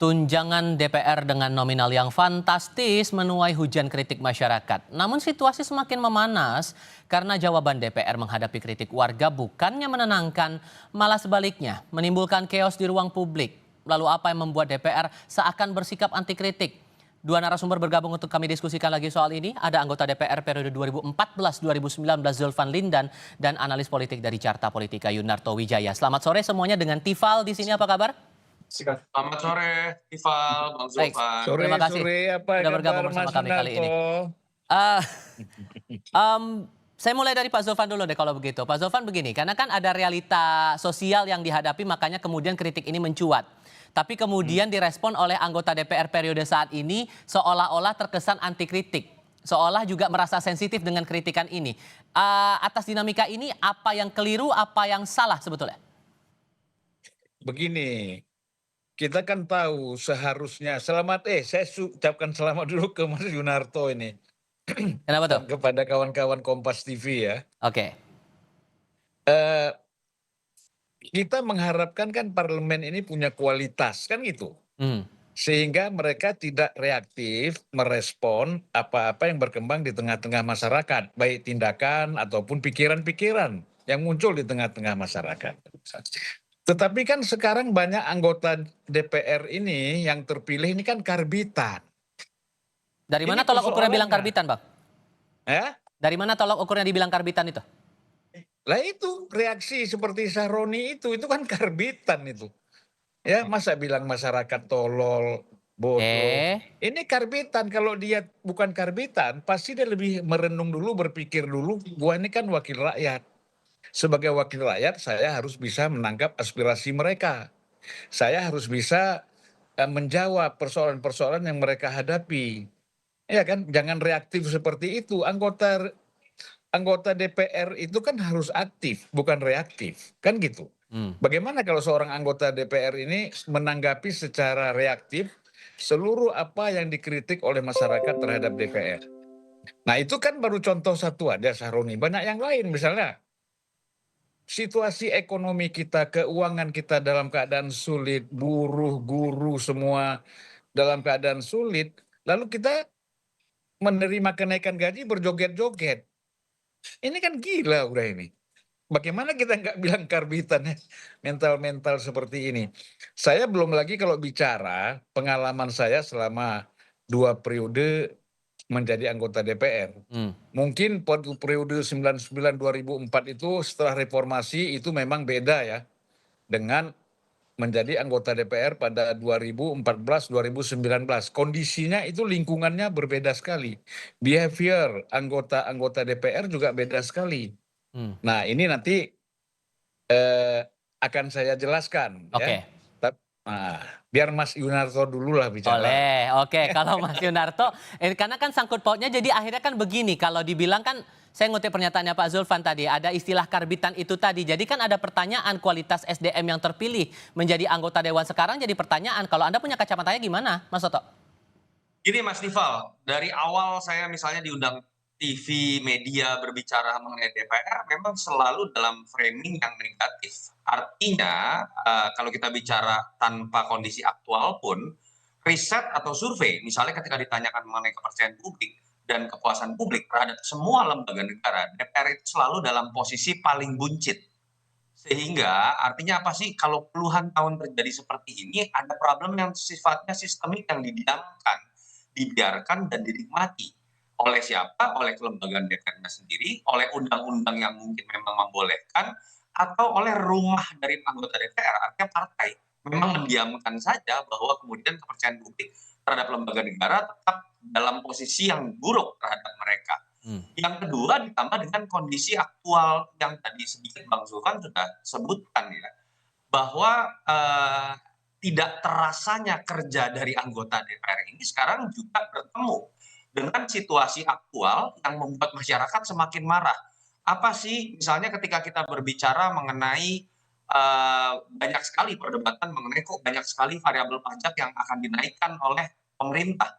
Tunjangan DPR dengan nominal yang fantastis menuai hujan kritik masyarakat. Namun situasi semakin memanas karena jawaban DPR menghadapi kritik warga bukannya menenangkan, malah sebaliknya menimbulkan keos di ruang publik. Lalu apa yang membuat DPR seakan bersikap anti kritik? Dua narasumber bergabung untuk kami diskusikan lagi soal ini. Ada anggota DPR periode 2014-2019 Zulfan Lindan dan analis politik dari Carta Politika Yunarto Wijaya. Selamat sore semuanya dengan Tifal di sini, apa kabar? Selamat sore, Tifal, Bang Baik, Zulfan. terima kasih Apa sudah bergabung kabar bersama Mas kami kali ini. Yunarto? Eh, em, saya mulai dari Pak Zulfan dulu deh kalau begitu. Pak Zulfan begini, karena kan ada realita sosial yang dihadapi makanya kemudian kritik ini mencuat. Tapi kemudian direspon oleh anggota DPR periode saat ini seolah-olah terkesan anti kritik. Seolah juga merasa sensitif dengan kritikan ini. Atas dinamika ini apa yang keliru, apa yang salah sebetulnya? Begini, kita kan tahu seharusnya saya ucapkan selamat dulu ke Mas Yunarto ini Kenapa tuh? dan kepada kawan-kawan Kompas TV ya. Oke. Eh, Kita mengharapkan kan parlemen ini punya kualitas kan gitu. Hmm. Sehingga mereka tidak reaktif merespon apa-apa yang berkembang di tengah-tengah masyarakat, baik tindakan ataupun pikiran-pikiran yang muncul di tengah-tengah masyarakat. Tetapi kan sekarang banyak anggota DPR ini yang terpilih ini kan karbitan. Dari Ini mana tolak ukurnya bilang persoalannya. karbitan, Bang? Ya, Dari mana tolak ukurnya dibilang karbitan itu? lah itu reaksi seperti Sahroni itu kan karbitan itu. Ya, masa bilang masyarakat tolol, bodoh. Ini karbitan, kalau dia bukan karbitan, pasti dia lebih merenung dulu, berpikir dulu, gua ini kan wakil rakyat. Sebagai wakil rakyat, saya harus bisa menangkap aspirasi mereka. Saya harus bisa menjawab persoalan-persoalan yang mereka hadapi. Ya kan, jangan reaktif seperti itu. Anggota DPR itu kan harus aktif, bukan reaktif. Kan gitu. Bagaimana kalau seorang anggota DPR ini menanggapi secara reaktif seluruh apa yang dikritik oleh masyarakat terhadap DPR? Nah itu kan baru contoh satu aja, Sahroni. Banyak yang lain, misalnya situasi ekonomi kita, keuangan kita dalam keadaan sulit, buruh, guru semua dalam keadaan sulit, lalu kita menerima kenaikan gaji berjoget-joget. Ini kan gila udah ini. Bagaimana kita nggak bilang karbitan ya, mental-mental seperti ini. Saya belum lagi kalau bicara pengalaman saya selama 2 periode menjadi anggota DPR. Mungkin periode 99-2004 itu setelah reformasi itu memang beda ya dengan menjadi anggota DPR pada 2014-2019. Kondisinya itu lingkungannya berbeda sekali. Behavior anggota DPR juga beda sekali. Nah ini nanti akan saya jelaskan. Oke. Ya. Biar Mas Yunarto dulu lah bicara. Boleh, oke. Kalau Mas Yunarto, karena kan sangkut pautnya jadi akhirnya kan begini, kalau dibilang kan, saya ngutip pernyataannya Pak Zulfan tadi, ada istilah karbitan itu tadi. Jadi kan ada pertanyaan kualitas SDM yang terpilih menjadi anggota Dewan sekarang jadi pertanyaan. Kalau Anda punya kacamatanya gimana, Mas Soto? Gini Mas Tifal, dari awal saya misalnya diundang TV, media berbicara mengenai DPR memang selalu dalam framing yang negatif. Artinya kalau kita bicara tanpa kondisi aktual pun, riset atau survei, misalnya ketika ditanyakan mengenai kepercayaan publik dan kepuasan publik terhadap semua lembaga negara, DPR itu selalu dalam posisi paling buncit. Sehingga artinya apa sih, kalau puluhan tahun terjadi seperti ini, ada problem yang sifatnya sistemik yang didiamkan, dibiarkan dan dinikmati. Oleh siapa? Oleh kelembagaan DPR-nya sendiri, oleh undang-undang yang mungkin memang membolehkan, atau oleh rumah dari anggota DPR, artinya partai. Memang mendiamkan saja bahwa kemudian kepercayaan publik terhadap lembaga negara tetap dalam posisi yang buruk terhadap mereka. Yang kedua ditambah dengan kondisi aktual yang tadi sedikit Bang Zulfan sudah sebutkan ya, bahwa tidak terasanya kerja dari anggota DPR ini sekarang juga bertemu dengan situasi aktual yang membuat masyarakat semakin marah. Apa sih misalnya ketika kita berbicara mengenai banyak sekali perdebatan mengenai kok banyak sekali variabel pajak yang akan dinaikkan oleh pemerintah.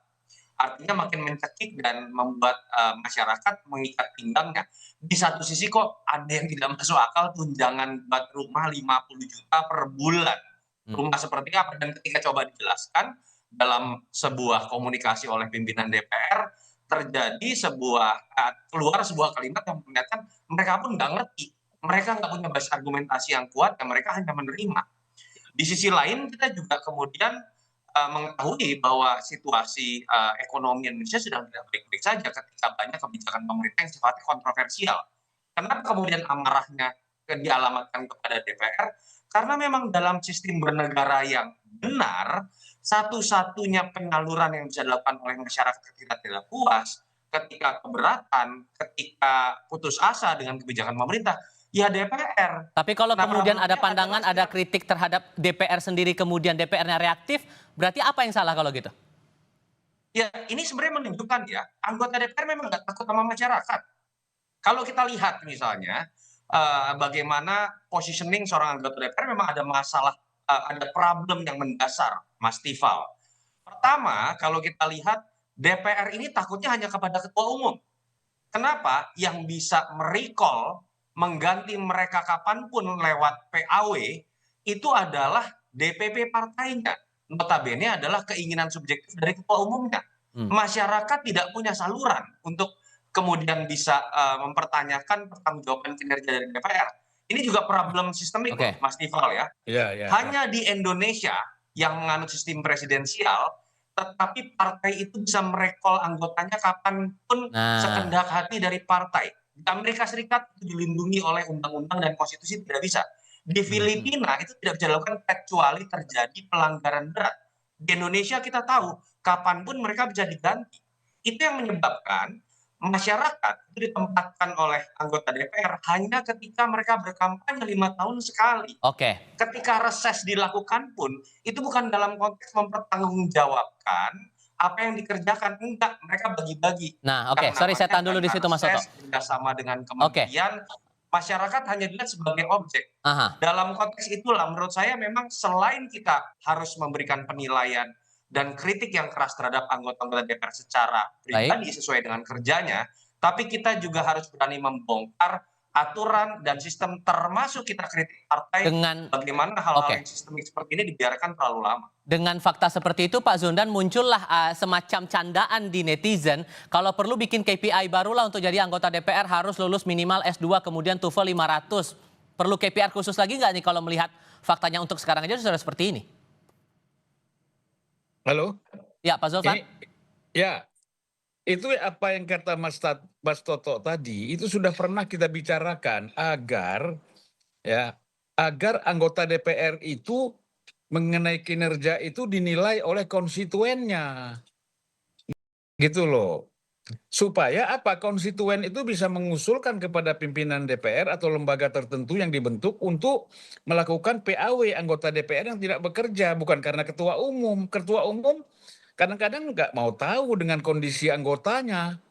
Artinya makin mencekik dan membuat masyarakat mengikat pinggangnya. Di satu sisi kok ada yang tidak masuk akal tunjangan buat rumah 50 juta per bulan. rumah seperti apa, dan ketika coba dijelaskan dalam sebuah komunikasi oleh pimpinan DPR, terjadi keluar sebuah kalimat yang memperlihatkan mereka pun nggak ngerti, mereka nggak punya basis argumentasi yang kuat dan mereka hanya menerima. Di sisi lain kita juga kemudian mengetahui bahwa situasi ekonomi Indonesia sedang tidak baik-baik saja ketika banyak kebijakan pemerintah yang sifatnya kontroversial. Kenapa kemudian amarahnya dialamatkan kepada DPR? Karena memang dalam sistem bernegara yang benar, satu-satunya penyaluran yang bisa dilakukan oleh masyarakat ketika tidak puas, ketika keberatan, ketika putus asa dengan kebijakan pemerintah, ya DPR. Tapi kalau Nah, kemudian ada problemnya pandangan, adalah ada kritik terhadap DPR sendiri, kemudian DPR-nya reaktif, berarti apa yang salah kalau gitu? ya ini sebenarnya menunjukkan ya, anggota DPR memang nggak takut sama masyarakat. Kalau kita lihat misalnya, bagaimana positioning seorang anggota DPR memang ada masalah, ada problem yang mendasar, Mas Tifal. Pertama, kalau kita lihat DPR ini takutnya hanya kepada ketua umum. Kenapa? Yang bisa merecall, mengganti mereka kapanpun lewat PAW, itu adalah DPP partainya. Notabene adalah keinginan subjektif dari ketua umumnya. Masyarakat tidak punya saluran untuk kemudian bisa mempertanyakan pertanggungjawaban kinerja dari DPR. Ini juga problem sistemik, Oke. Mas Tifal ya. Hanya di Indonesia yang menganut sistem presidensial, tetapi partai itu bisa merecall anggotanya kapanpun Nah, sekehendak hati dari partai. Di Amerika Serikat itu dilindungi oleh undang-undang dan konstitusi, tidak bisa. Di Filipina itu tidak bisa dilakukan kecuali terjadi pelanggaran berat. Di Indonesia kita tahu kapanpun mereka bisa diganti. Itu yang menyebabkan masyarakat itu ditempatkan oleh anggota DPR hanya ketika mereka berkampanye 5 tahun sekali. oke. Ketika reses dilakukan pun, itu bukan dalam konteks mempertanggungjawabkan apa yang dikerjakan, enggak, mereka bagi-bagi. Nah, oke. Yang Sorry, saya namanya tahan dulu di dana situ, Mas Toto. reses kerjasama dengan Oke. kementerian, masyarakat hanya dilihat sebagai objek. Aha. Dalam konteks itulah menurut saya memang selain kita harus memberikan penilaian dan kritik yang keras terhadap anggota-anggota DPR secara pribadi Baik. sesuai dengan kerjanya, tapi kita juga harus berani membongkar aturan dan sistem, termasuk kita kritik partai Dengan bagaimana hal-hal oke. yang sistemik seperti ini dibiarkan terlalu lama. Dengan fakta seperti itu, Pak Zondan, muncullah semacam candaan di netizen. Kalau perlu bikin KPI barulah untuk jadi anggota DPR harus lulus minimal S2, kemudian TOEFL 500. Perlu KPI khusus lagi nggak nih kalau melihat faktanya untuk sekarang aja sudah seperti ini? Halo? Ya, Pak Zulfan? Ya, itu apa yang kata Mas Toto tadi, itu sudah pernah kita bicarakan agar anggota DPR itu mengenai kinerja itu dinilai oleh konstituennya. Gitu loh. Supaya apa? Konstituen itu bisa mengusulkan kepada pimpinan DPR atau lembaga tertentu yang dibentuk untuk melakukan PAW anggota DPR yang tidak bekerja, bukan karena ketua umum. Ketua umum kadang-kadang nggak mau tahu dengan kondisi anggotanya,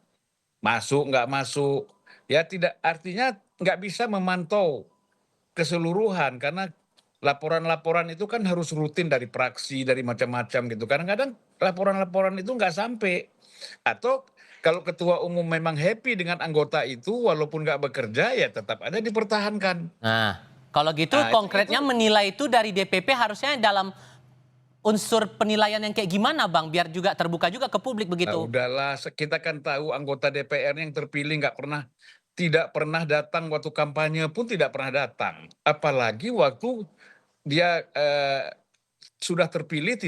masuk nggak masuk, ya tidak, artinya nggak bisa memantau keseluruhan karena laporan-laporan itu kan harus rutin dari praksi, dari macam-macam gitu. Kadang-kadang laporan-laporan itu nggak sampai. Atau kalau ketua umum memang happy dengan anggota itu, walaupun nggak bekerja, ya tetap ada dipertahankan. Nah, kalau gitu Nah, konkretnya menilai itu dari DPP harusnya dalam unsur penilaian yang kayak gimana, Bang? Biar juga terbuka juga ke publik Nah, begitu. udahlah, kita kan tahu anggota DPR yang terpilih tidak pernah datang waktu kampanye pun tidak pernah datang. Apalagi waktu dia sudah terpilih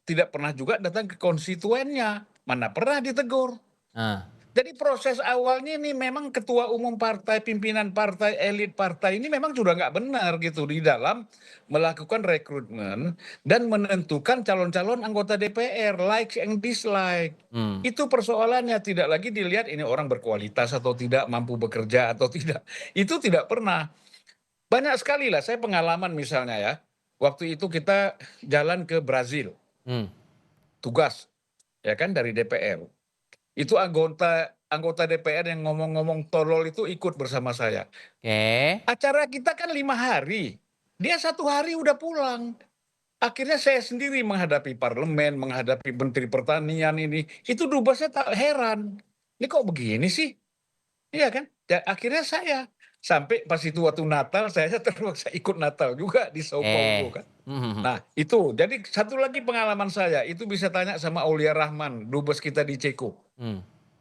tidak pernah juga datang ke konstituennya. Mana pernah ditegur. Nah, Jadi proses awalnya ini memang ketua umum partai, pimpinan partai, elit partai ini memang sudah nggak benar gitu di dalam melakukan rekrutmen dan menentukan calon-calon anggota DPR, likes and dislike. Itu persoalannya, tidak lagi dilihat ini orang berkualitas atau tidak, mampu bekerja atau tidak. Itu tidak pernah. Banyak sekali lah, saya pengalaman misalnya ya, waktu itu kita jalan ke Brazil, tugas ya kan dari DPR. Itu anggota DPR yang ngomong-ngomong tolol itu ikut bersama saya. oke. Acara kita kan 5 hari, dia 1 hari udah pulang. Akhirnya saya sendiri menghadapi parlemen, menghadapi menteri pertanian ini. Itu dubesnya tak heran. Ini kok begini sih? Iya kan? Dan akhirnya saya Sampai pas itu waktu Natal saya terpaksa ikut Natal juga di Sao Paulo kan. Nah itu, jadi satu lagi pengalaman saya, itu bisa tanya sama Aulia Rahman, dubes kita di Ceko.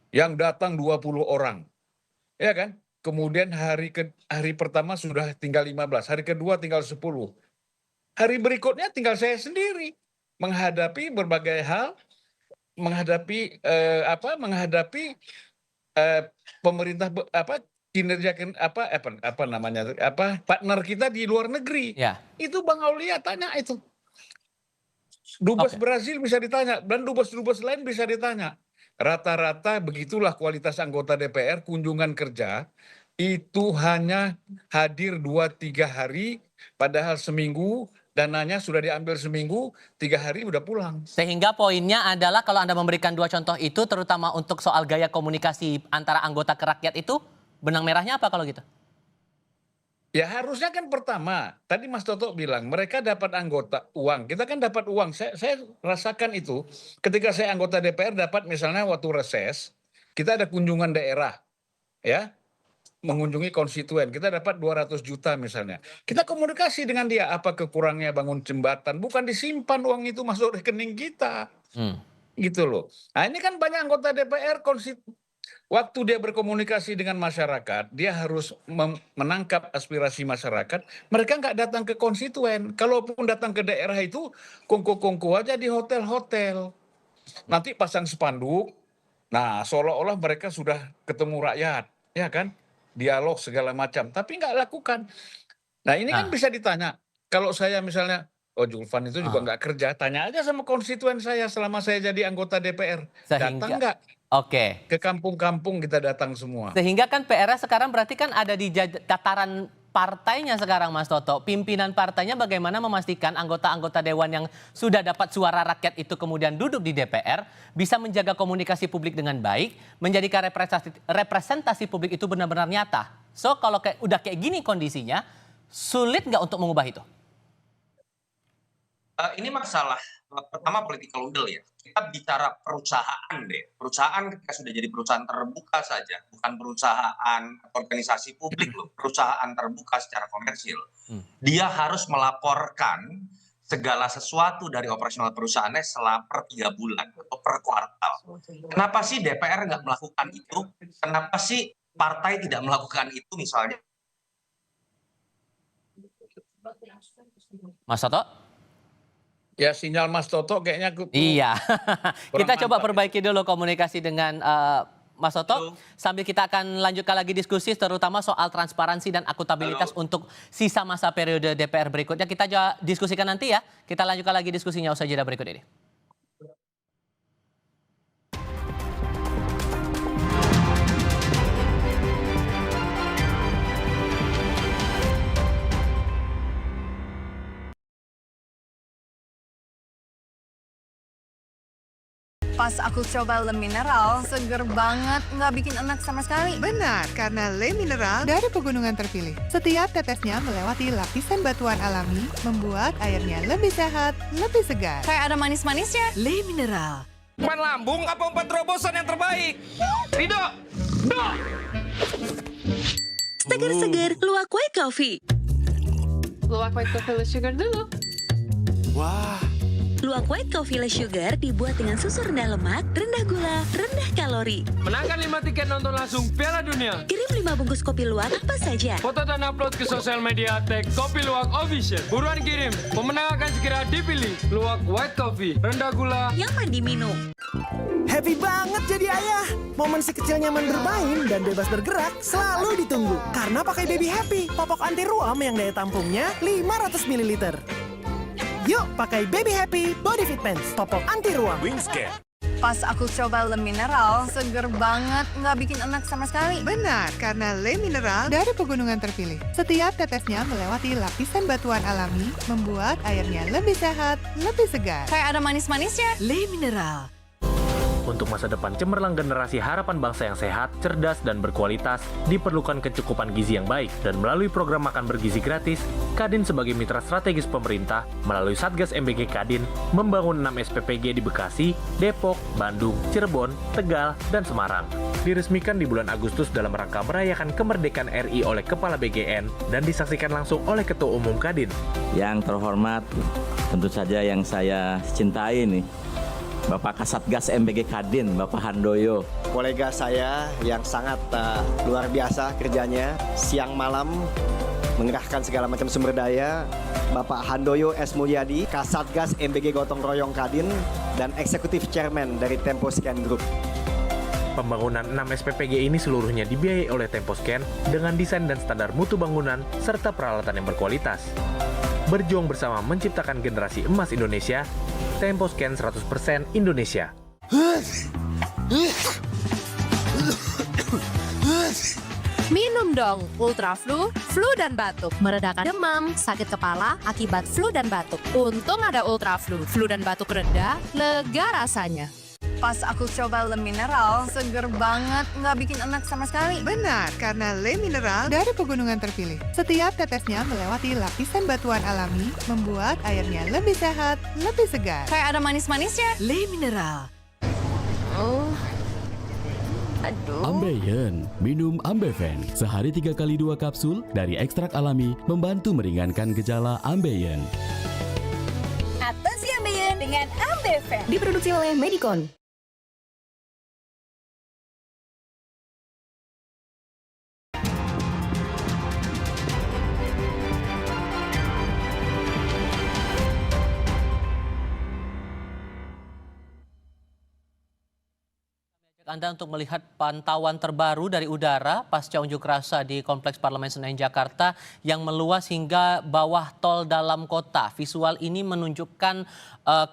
Yang datang 20 orang, ya kan? Kemudian hari pertama sudah tinggal 15, hari kedua tinggal 10. Hari berikutnya tinggal saya sendiri menghadapi berbagai hal, menghadapi pemerintah kinerja partner kita di luar negeri. Ya. Itu Bang Aulia tanya itu. Dubes Brazil bisa ditanya dan dubes-dubes lain bisa ditanya. Rata-rata begitulah kualitas anggota DPR, kunjungan kerja itu hanya hadir 2-3 hari, padahal seminggu dananya sudah diambil seminggu, 3 hari udah pulang. Sehingga poinnya adalah kalau Anda memberikan 2 contoh itu, terutama untuk soal gaya komunikasi antara anggota ke rakyat itu, benang merahnya apa kalau gitu? Ya harusnya kan pertama, tadi Mas Toto bilang mereka dapat anggota uang, kita kan dapat uang. Saya rasakan itu ketika saya anggota DPR dapat misalnya waktu reses, kita ada kunjungan daerah, ya, mengunjungi konstituen, kita dapat 200 juta misalnya. Kita komunikasi dengan dia, apa kekurangnya bangun jembatan, bukan disimpan uang itu masuk rekening kita. Gitu loh. Nah ini kan banyak anggota DPR waktu dia berkomunikasi dengan masyarakat, dia harus menangkap aspirasi masyarakat. Mereka nggak datang ke konstituen. Kalaupun datang ke daerah itu, kongko-kongko aja di hotel-hotel. Nanti pasang spanduk, nah seolah-olah mereka sudah ketemu rakyat, ya kan? Dialog segala macam, tapi nggak lakukan. Nah ini kan bisa ditanya, kalau saya misalnya, Julvan itu juga nggak kerja, tanya aja sama konstituen saya selama saya jadi anggota DPR. Datang nggak? Ke kampung-kampung kita datang semua. Sehingga kan PR-nya sekarang berarti kan ada di tataran partainya sekarang Mas Toto. Pimpinan partainya bagaimana memastikan anggota-anggota dewan yang sudah dapat suara rakyat itu kemudian duduk di DPR bisa menjaga komunikasi publik dengan baik, menjadikan representasi publik itu benar-benar nyata. So kalau udah kayak gini kondisinya, sulit nggak untuk mengubah itu? Ini masalah pertama political will ya. Kita bicara perusahaan deh. Perusahaan ketika sudah jadi perusahaan terbuka saja, bukan perusahaan organisasi publik loh, perusahaan terbuka secara komersil. Dia harus melaporkan segala sesuatu dari operasional perusahaannya per 3 bulan atau per kuartal. Kenapa sih DPR nggak melakukan itu? Kenapa sih partai tidak melakukan itu misalnya? Mas Toto? Ya sinyal Mas Toto kayaknya iya. Kita coba perbaiki dulu komunikasi dengan Mas Toto. Sambil kita akan lanjutkan lagi diskusi terutama soal transparansi dan akuntabilitas untuk sisa masa periode DPR berikutnya. Kita diskusikan nanti ya. Kita lanjutkan lagi diskusinya usai jeda berikut ini. Pas aku coba Le Mineral, seger banget, nggak bikin enak sama sekali. Benar, karena Le Mineral dari pegunungan terpilih. Setiap tetesnya melewati lapisan batuan alami, membuat airnya lebih sehat, lebih segar. Kayak ada manis-manisnya. Le Mineral. Umpan lambung apa umpan terobosan yang terbaik? Rido! Segar-segar, luwak white coffee. Luwak white coffee with sugar dulu. Wah, Luwak white coffee less sugar dibuat dengan susu rendah lemak, rendah gula, rendah kalori. menangkan 5 tiket nonton langsung Piala Dunia. Kirim 5 bungkus kopi luwak apa saja. Foto dan upload ke sosial media tag Kopi Luwak Official. Buruan kirim, pemenang akan segera dipilih. Luwak white coffee, rendah gula, Nyaman diminum. Happy banget jadi ayah. Momen si kecil nyaman bermain dan bebas bergerak selalu ditunggu. Karena pakai Baby Happy, popok anti ruam yang daya tampungnya 500 ml. Yuk pakai Baby Happy Body Fit Pants, popok anti ruam. Pas aku coba Le Mineral, seger banget, nggak bikin enak sama sekali. Benar, karena Le Mineral dari pegunungan terpilih. Setiap tetesnya melewati lapisan batuan alami, membuat airnya lebih sehat, lebih segar. Kayak ada manis-manisnya. Le Mineral. Untuk masa depan cemerlang generasi harapan bangsa yang sehat, cerdas, dan berkualitas, diperlukan kecukupan gizi yang baik. Dan melalui program makan bergizi gratis, Kadin sebagai mitra strategis pemerintah melalui Satgas MBG Kadin membangun 6 SPPG di Bekasi, Depok, Bandung, Cirebon, Tegal, dan Semarang. Diresmikan di bulan Agustus dalam rangka merayakan kemerdekaan RI oleh Kepala BGN dan disaksikan langsung oleh Ketua Umum Kadin. Yang terhormat, tentu saja yang saya cintai nih, Bapak Kasatgas MBG Kadin, Bapak Handoyo. Kolega saya yang sangat luar biasa kerjanya, siang malam mengerahkan segala macam sumber daya, Bapak Handoyo S. Mulyadi, Kasatgas MBG Gotong Royong Kadin, dan Eksekutif Chairman dari Temposcan Group. Pembangunan 6 SPPG ini seluruhnya dibiayai oleh Temposcan dengan desain dan standar mutu bangunan serta peralatan yang berkualitas. Berjuang bersama menciptakan generasi emas Indonesia, Temposcan 100% Indonesia. Minum dong Ultra Flu, flu dan batuk, meredakan demam, sakit kepala akibat flu dan batuk. Untung ada Ultra Flu, flu dan batuk reda, lega rasanya. Pas aku coba Le Mineral, seger banget, nggak bikin enak sama sekali. Benar, karena Le Mineral dari pegunungan terpilih. Setiap tetesnya melewati lapisan batuan alami, membuat airnya lebih sehat, lebih segar. Kayak ada manis-manisnya. Le Mineral. Oh, aduh. Ambeien, minum Ambeven. Sehari 3 kali 2 kapsul dari ekstrak alami membantu meringankan gejala Ambeien. Atasi Ambeien dengan Ambeven. Diproduksi oleh Medicon. Anda untuk melihat pantauan terbaru dari udara pasca unjuk rasa di Kompleks Parlemen Senayan Jakarta yang meluas hingga bawah tol dalam kota. Visual ini menunjukkan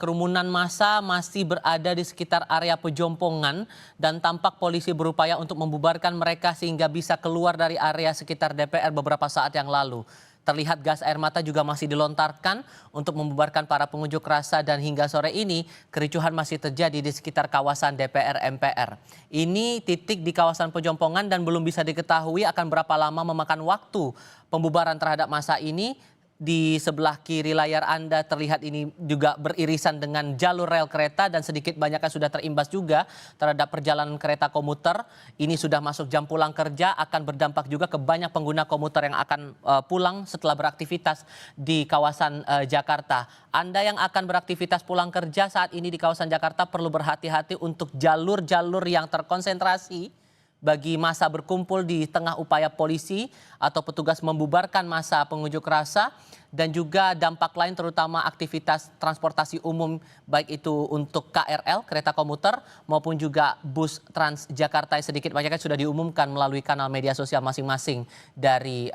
kerumunan massa masih berada di sekitar area pejompongan dan tampak polisi berupaya untuk membubarkan mereka sehingga bisa keluar dari area sekitar DPR beberapa saat yang lalu. Terlihat gas air mata juga masih dilontarkan untuk membubarkan para pengunjuk rasa dan hingga sore ini kericuhan masih terjadi di sekitar kawasan DPR MPR. Ini titik di kawasan Pejompongan dan belum bisa diketahui akan berapa lama memakan waktu pembubaran terhadap massa ini. Di sebelah kiri layar Anda terlihat ini juga beririsan dengan jalur rel kereta dan sedikit banyaknya sudah terimbas juga terhadap perjalanan kereta komuter. Ini sudah masuk jam pulang kerja, akan berdampak juga ke banyak pengguna komuter yang akan pulang setelah beraktivitas di kawasan Jakarta. Anda yang akan beraktivitas pulang kerja saat ini di kawasan Jakarta perlu berhati-hati untuk jalur-jalur yang terkonsentrasi bagi massa berkumpul di tengah upaya polisi atau petugas membubarkan massa pengunjuk rasa dan juga dampak lain terutama aktivitas transportasi umum baik itu untuk KRL, kereta komuter maupun juga bus Transjakarta yang sedikit banyaknya sudah diumumkan melalui kanal media sosial masing-masing dari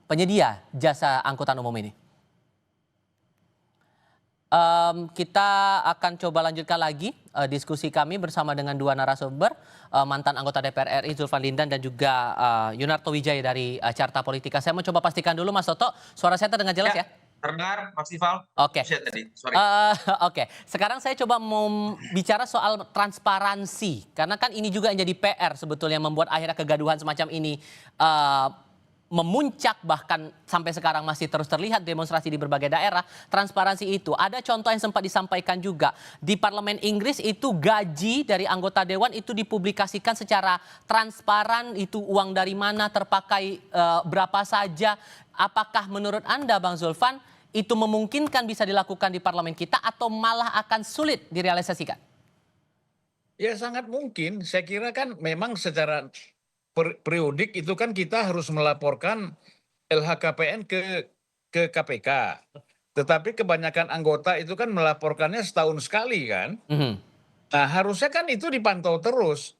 penyedia jasa angkutan umum ini. Kita akan coba lanjutkan lagi diskusi kami bersama dengan dua narasumber, mantan anggota DPR RI Zulfan Lindan dan juga Yunarto Wijaya dari Carta Politika. Saya mau coba pastikan dulu Mas Toto, suara saya terdengar jelas ya? Terdengar, maksimal. Oke. Sorry. Oke. Sekarang saya coba mau bicara soal transparansi, karena kan ini juga yang jadi PR sebetulnya membuat akhirnya kegaduhan semacam ini memuncak bahkan sampai sekarang masih terus terlihat demonstrasi di berbagai daerah. Transparansi itu ada contoh yang sempat disampaikan juga di Parlemen Inggris itu gaji dari anggota dewan itu dipublikasikan secara transparan, itu uang dari mana terpakai berapa saja. Apakah menurut Anda Bang Zulfan itu memungkinkan bisa dilakukan di parlemen kita atau malah akan sulit direalisasikan? Ya sangat mungkin. Saya kira kan memang secara periodik itu kan kita harus melaporkan LHKPN ke KPK. Tetapi kebanyakan anggota itu kan melaporkannya setahun sekali kan. Nah harusnya kan itu dipantau terus.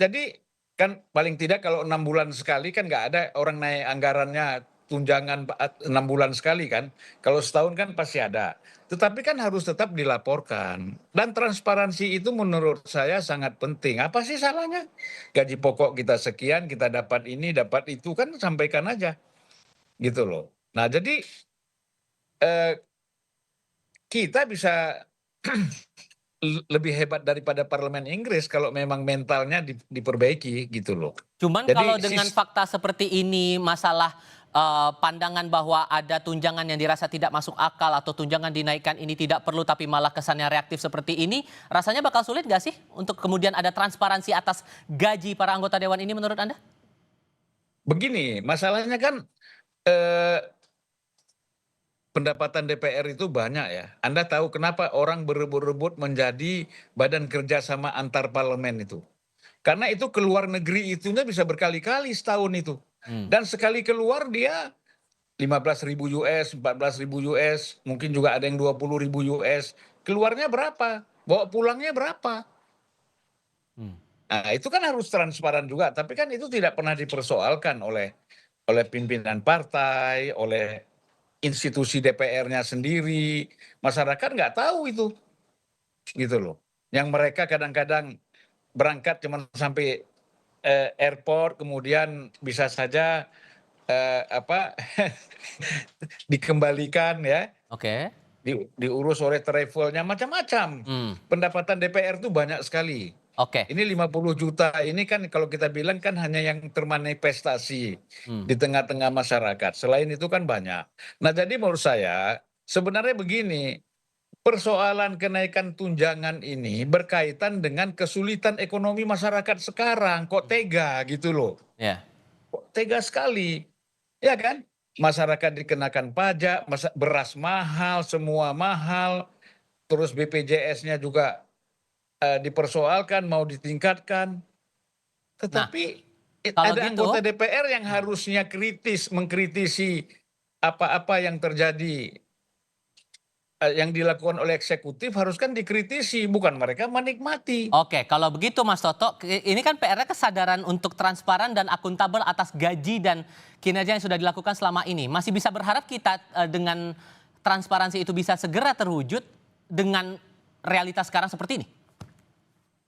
Jadi kan paling tidak kalau 6 bulan sekali kan nggak ada orang naik anggarannya tunjangan 6 bulan sekali kan. Kalau setahun kan pasti ada. Tetapi kan harus tetap dilaporkan. Dan transparansi itu menurut saya sangat penting. Apa sih salahnya? Gaji pokok kita sekian, kita dapat ini, dapat itu, kan sampaikan aja. Gitu loh. Nah jadi kita bisa lebih hebat daripada parlemen Inggris kalau memang mentalnya diperbaiki gitu loh. Cuman Jadi kalau dengan fakta seperti ini, masalah pandangan bahwa ada tunjangan yang dirasa tidak masuk akal atau tunjangan dinaikkan ini tidak perlu tapi malah kesannya reaktif seperti ini, rasanya bakal sulit nggak sih untuk kemudian ada transparansi atas gaji para anggota dewan ini menurut Anda? Begini, masalahnya kan pendapatan DPR itu banyak ya. Anda tahu kenapa orang berebut-rebut menjadi badan kerjasama antar parlemen itu? Karena itu keluar negeri itunya bisa berkali-kali setahun itu. Dan sekali keluar dia 15.000 US, 14.000 US, mungkin juga ada yang 20.000 US. Keluarnya berapa? Bawa pulangnya berapa? Nah, itu kan harus transparan juga. Tapi kan itu tidak pernah dipersoalkan oleh pimpinan partai, oleh institusi DPR-nya sendiri. Masyarakat nggak tahu itu. Gitu loh. Yang mereka kadang-kadang berangkat cuma sampai airport, kemudian bisa saja dikembalikan ya. Oke. Diurus oleh travelnya macam-macam. Pendapatan DPR itu banyak sekali. Oke. Ini 50 juta ini kan kalau kita bilang kan hanya yang termanifestasi di tengah-tengah masyarakat. Selain itu kan banyak. Nah jadi menurut saya sebenarnya begini, persoalan kenaikan tunjangan ini berkaitan dengan kesulitan ekonomi masyarakat sekarang. Kok tega gitu loh. Ya. Kok tega sekali. Ya kan? Masyarakat dikenakan pajak, beras mahal, semua mahal. Terus BPJS-nya juga dipersoalkan, mau ditingkatkan. Tetapi ada anggota DPR yang harusnya kritis, mengkritisi apa-apa yang terjadi, yang dilakukan oleh eksekutif harus kan dikritisi, bukan mereka menikmati. Oke, kalau begitu Mas Toto, ini kan PR-nya kesadaran untuk transparan dan akuntabel atas gaji dan kinerja yang sudah dilakukan selama ini. Masih bisa berharap kita dengan transparansi itu bisa segera terwujud dengan realitas sekarang seperti ini?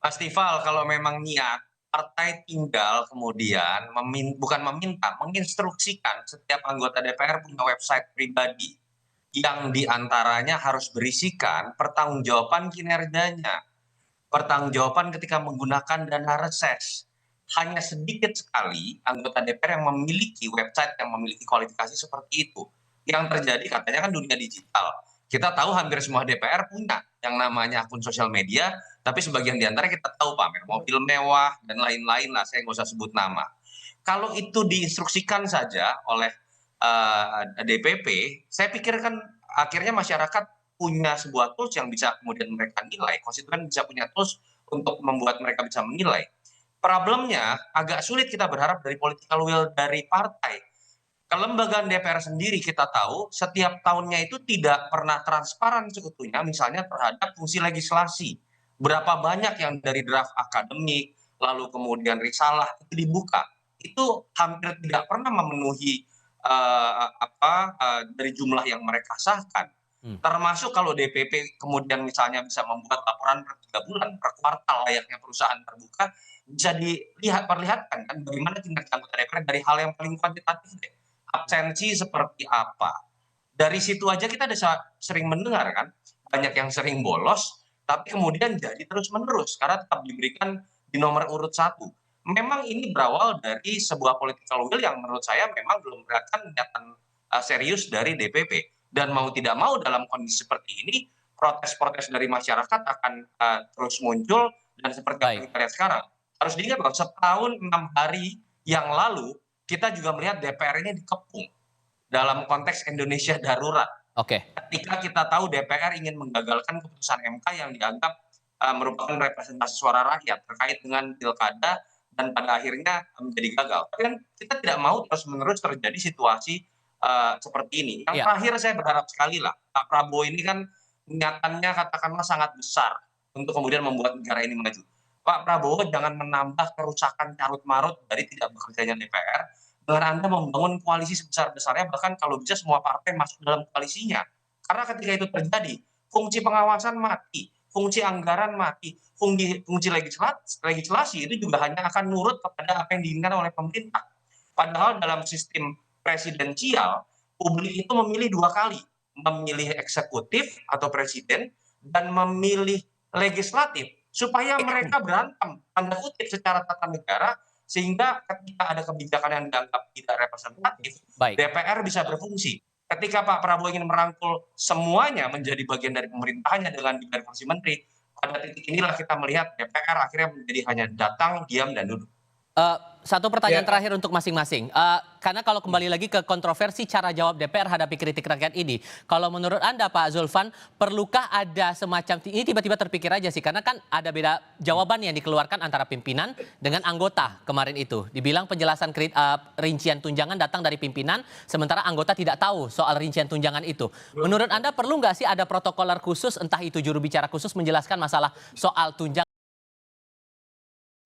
Mas Tifal, kalau memang niat, partai tinggal kemudian bukan meminta, menginstruksikan setiap anggota DPR punya website pribadi yang diantaranya harus berisikan pertanggungjawaban kinerjanya, pertanggungjawaban ketika menggunakan dana reses. Hanya sedikit sekali anggota DPR yang memiliki website yang memiliki kualifikasi seperti itu. Yang terjadi katanya kan dunia digital. Kita tahu hampir semua DPR punya yang namanya akun sosial media, tapi sebagian di antara kita tahu pamer mobil mewah dan lain-lain lah, saya nggak usah sebut nama. Kalau itu diinstruksikan saja oleh DPP, saya pikir kan akhirnya masyarakat punya sebuah tools yang bisa kemudian mereka nilai, konstituen bisa punya tools untuk membuat mereka bisa menilai. Problemnya agak sulit kita berharap dari political will dari partai. Kelembagaan DPR sendiri kita tahu setiap tahunnya itu tidak pernah transparan seutuhnya, misalnya terhadap fungsi legislasi. Berapa banyak yang dari draft akademik, lalu kemudian risalah itu dibuka. Itu hampir tidak pernah memenuhi dari jumlah yang mereka sahkan. Termasuk kalau DPP kemudian misalnya bisa membuat laporan per 3 bulan, per kuartal layaknya perusahaan terbuka, bisa perlihatkan kan bagaimana kinerja anggota DPR dari hal yang paling kuantitatif deh. Absensi seperti apa. Dari situ aja kita sering mendengar kan, banyak yang sering bolos, tapi kemudian jadi terus-menerus karena tetap diberikan di nomor urut 1. Memang ini berawal dari sebuah political will yang menurut saya memang belum kelihatan niatan serius dari DPP. Dan mau tidak mau dalam kondisi seperti ini, protes-protes dari masyarakat akan terus muncul dan seperti yang kita lihat sekarang. Harus diingat bahwa setahun 6 hari yang lalu, kita juga melihat DPR ini dikepung dalam konteks Indonesia darurat. Ketika kita tahu DPR ingin menggagalkan keputusan MK yang dianggap merupakan representasi suara rakyat terkait dengan pilkada dan pada akhirnya menjadi gagal. Tapi kan kita tidak mau terus-menerus terjadi situasi seperti ini. Yang terakhir saya berharap sekali lah, Pak Prabowo ini kan niatannya katakanlah sangat besar untuk kemudian membuat negara ini maju. Pak Prabowo jangan menambah kerusakan carut-marut dari tidak bekerjanya DPR dengan Anda membangun koalisi sebesar-besarnya, bahkan kalau bisa semua partai masuk dalam koalisinya. Karena ketika itu terjadi, fungsi pengawasan mati, fungsi anggaran mati, fungsi legislasi itu juga hanya akan nurut kepada apa yang diinginkan oleh pemerintah. Padahal dalam sistem presidensial, publik itu memilih 2 kali, memilih eksekutif atau presiden dan memilih legislatif supaya mereka berantem tanda kutip secara tata negara, sehingga ketika ada kebijakan yang dianggap tidak representatif, DPR bisa berfungsi. Ketika Pak Prabowo ingin merangkul semuanya menjadi bagian dari pemerintahannya dengan diberi kursi menteri, pada titik inilah kita melihat DPR akhirnya menjadi hanya datang, diam, dan duduk. Satu pertanyaan terakhir untuk masing-masing. Karena kalau kembali lagi ke kontroversi cara jawab DPR hadapi kritik rakyat ini, kalau menurut Anda Pak Zulfan, perlukah ada semacam, ini tiba-tiba terpikir aja sih, karena kan ada beda jawaban yang dikeluarkan antara pimpinan dengan anggota kemarin itu. Dibilang penjelasan rincian tunjangan datang dari pimpinan, sementara anggota tidak tahu soal rincian tunjangan itu. Menurut Anda perlu nggak sih ada protokoler khusus, entah itu juru bicara khusus menjelaskan masalah soal tunjangan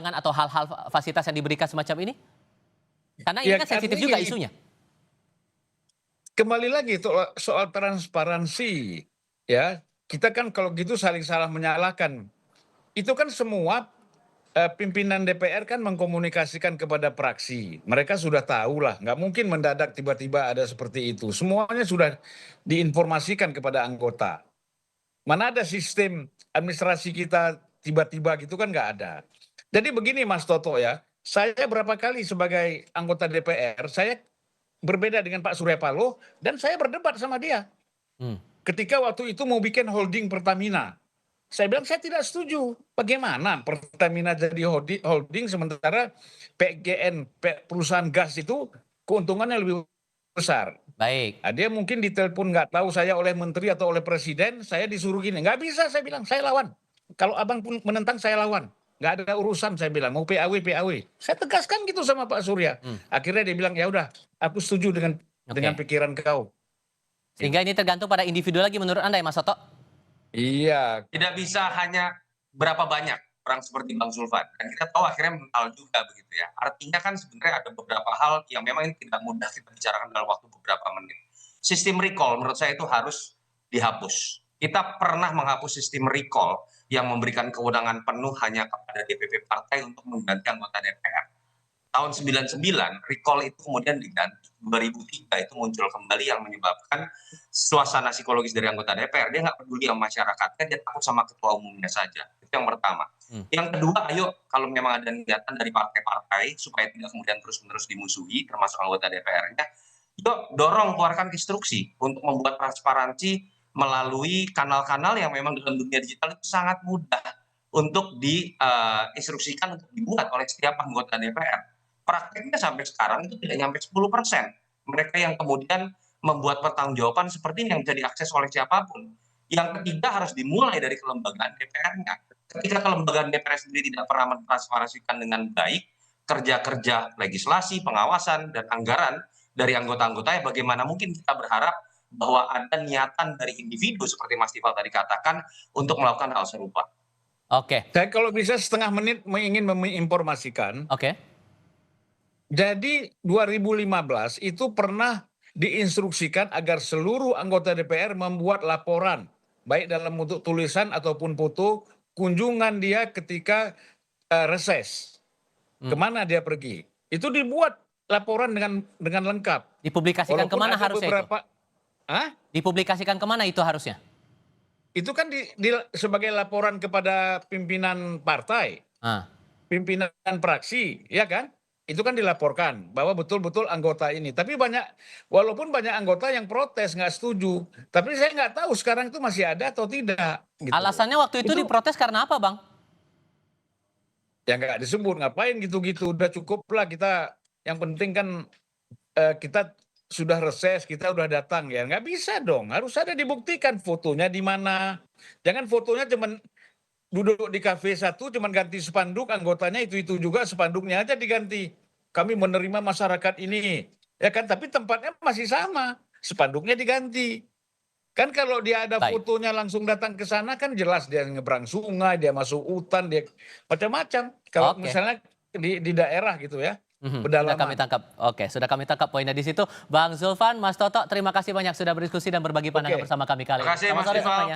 atau hal-hal fasilitas yang diberikan semacam ini? Karena ini kan sensitif juga isunya. Kembali lagi soal transparansi, ya kita kan kalau gitu saling salah menyalahkan. Itu kan semua pimpinan DPR kan mengkomunikasikan kepada praksi. Mereka sudah tahu lah, nggak mungkin mendadak tiba-tiba ada seperti itu. Semuanya sudah diinformasikan kepada anggota. Mana ada sistem administrasi kita tiba-tiba gitu kan nggak ada. Jadi begini Mas Toto ya, saya berapa kali sebagai anggota DPR, saya berbeda dengan Pak Surya Paloh dan saya berdebat sama dia. Ketika waktu itu mau bikin holding Pertamina, saya bilang saya tidak setuju. Bagaimana Pertamina jadi holding sementara PGN, perusahaan gas itu keuntungannya lebih besar. Baik. Nah, dia mungkin ditelepon nggak tahu saya oleh menteri atau oleh presiden, saya disuruh gini. Nggak bisa saya bilang, saya lawan. Kalau abang pun menentang saya lawan. Nggak ada urusan saya bilang, mau PAW. Saya tegaskan gitu sama Pak Surya. Akhirnya dia bilang, ya udah, aku setuju dengan pikiran kau. Sehingga ini tergantung pada individu lagi menurut Anda ya Mas Toto? Iya. Tidak bisa hanya berapa banyak orang seperti Bang Zulfan. Dan kita tahu akhirnya mental juga begitu ya. Artinya kan sebenarnya ada beberapa hal yang memang ini tidak mudah kita bicarakan dalam waktu beberapa menit. Sistem recall menurut saya itu harus dihapus. Kita pernah menghapus sistem recall yang memberikan kewenangan penuh hanya kepada DPP partai untuk mengganti anggota DPR. Tahun 99 recall itu kemudian diganti. 2003 itu muncul kembali yang menyebabkan suasana psikologis dari anggota DPR. Dia nggak peduli sama masyarakatnya, dia takut sama ketua umumnya saja. Itu yang pertama. Yang kedua, ayo kalau memang ada niatan dari partai-partai supaya tidak kemudian terus-menerus dimusuhi, termasuk anggota DPR-nya, yuk dorong keluarkan instruksi untuk membuat transparansi melalui kanal-kanal yang memang dalam dunia digital itu sangat mudah untuk diinstruksikan untuk dibuat oleh setiap anggota DPR. Prakteknya sampai sekarang itu tidak sampai 10%. Mereka yang kemudian membuat pertanggungjawaban seperti ini yang bisa diakses oleh siapapun. Yang ketiga harus dimulai dari kelembagaan DPR-nya. Ketika kelembagaan DPR sendiri tidak pernah mentransparansikan dengan baik kerja-kerja legislasi, pengawasan, dan anggaran dari anggota-anggotanya, bagaimana mungkin kita berharap bahwa ada niatan dari individu seperti Mas Tifal tadi katakan untuk melakukan hal serupa. Oke. Saya kalau bisa setengah menit ingin menginformasikan. Oke. Jadi 2015 itu pernah diinstruksikan agar seluruh anggota DPR membuat laporan, baik dalam bentuk tulisan ataupun foto, kunjungan dia ketika reses. Kemana dia pergi. Itu dibuat laporan dengan lengkap. Dipublikasikan kemana harusnya itu? Dipublikasikan kemana itu harusnya? Itu kan sebagai laporan kepada pimpinan partai, pimpinan praksi, ya kan? Itu kan dilaporkan bahwa betul-betul anggota ini. Tapi walaupun banyak anggota yang protes, nggak setuju. Tapi saya nggak tahu sekarang itu masih ada atau tidak. Gitu. Alasannya waktu itu diprotes karena apa, Bang? Ya nggak disebut, ngapain gitu-gitu. Udah cukup lah kita, yang penting kan kita sudah reses, kita udah datang ya. Nggak bisa dong, harus ada dibuktikan fotonya di mana. Jangan fotonya cuman duduk di kafe satu, cuman ganti spanduk, anggotanya itu juga, spanduknya aja diganti. Kami menerima masyarakat ini, ya kan? Tapi tempatnya masih sama, spanduknya diganti. Kan kalau dia ada fotonya langsung datang ke sana kan jelas dia nyebrang sungai, dia masuk hutan, dia macam-macam. Kalau misalnya di daerah gitu ya. Sudah kami tangkap. Oke, sudah kami tangkap poinnya di situ. Bang Zulfan, Mas Toto, terima kasih banyak sudah berdiskusi dan berbagi pandangan bersama kami kali ini. Terima kasih Mas Tifal.